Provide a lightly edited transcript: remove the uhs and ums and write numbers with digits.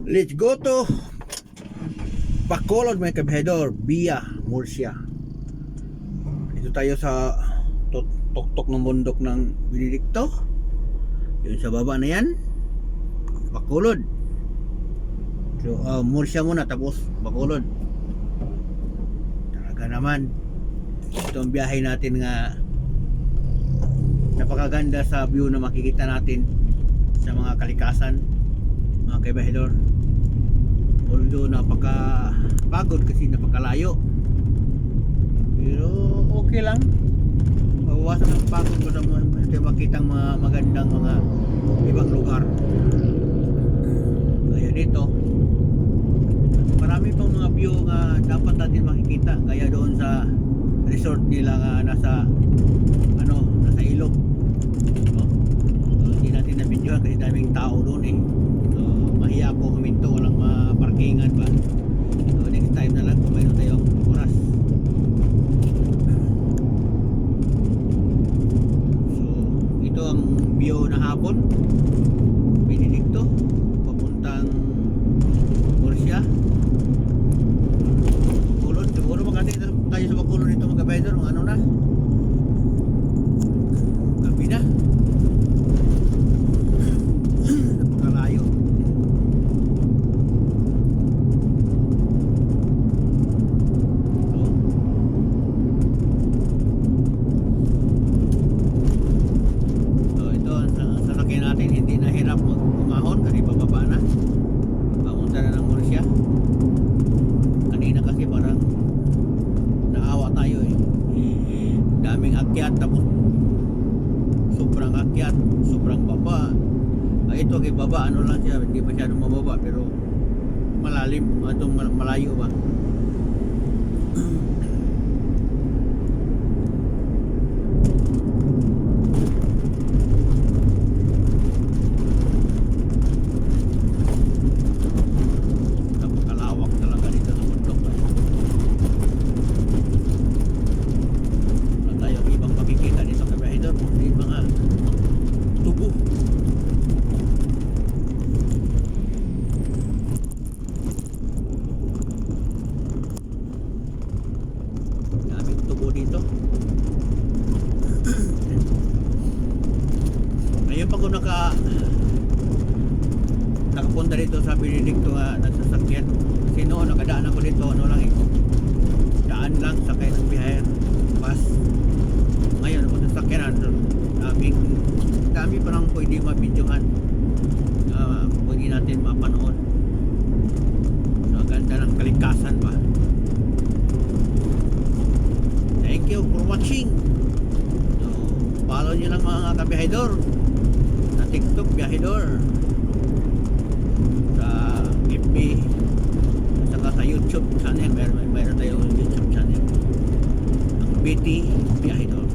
Let's go to Bacolod mga kabihedor via Murcia. Dito tayo sa tuktok ng bundok ng Benedicto. Yun sa baba na yan, Bacolod. So Murcia muna tapos Bacolod. Talaga naman ito ang biyahe natin nga napakaganda sa view na makikita natin sa mga kalikasan mga kabihedor. Although napakapagod kasi napakalayo, pero okay lang, mabawasan ang pagod mo sa makitang mga magandang mga ibang lugar. Kaya dito marami pang mga view nga dapat natin makikita, kaya doon sa resort nila nga nasa ilog, no? So, hindi natin na-videohan kasi daming tao doon eh. So, mahiya po huminto, walang parkingan ba. So next time na lang kung mayroon tayong oras. So ito ang view na hapon, Benedicto papuntang Murcia. Bacolod, siguro makati tayo sa Bacolod nito mga kabidor, ano na gabi na. Napakalayo. Akyat, tapos sobrang akyat, sobrang baba. Ito kay baba, ano lang siya, hindi masyadong mababa pero malalim, itong malayo ba. Napakalawak talaga dito sa bundok. Makikita dito sa kabihedor kundi mga tubo. Daming tubo dito. Ngayon pa ko nakapunta dito sa Benedicto nga nagsasakyan. Kasi noon nakadaan ako dito, ano lang ito, daan lang sakay ng biyahe bus. Ngayon ako sasakyan, dami pa lang pwede mabidyohan, pwede natin mapanood. So ganda ng kalikasan pa. Thank you for watching. So follow nyo lang mga kabihedor sa TikTok Biyahedor, sa FB at saka sa YouTube channel. Mayroon tayong YouTube channel, ang BT Biyahedor.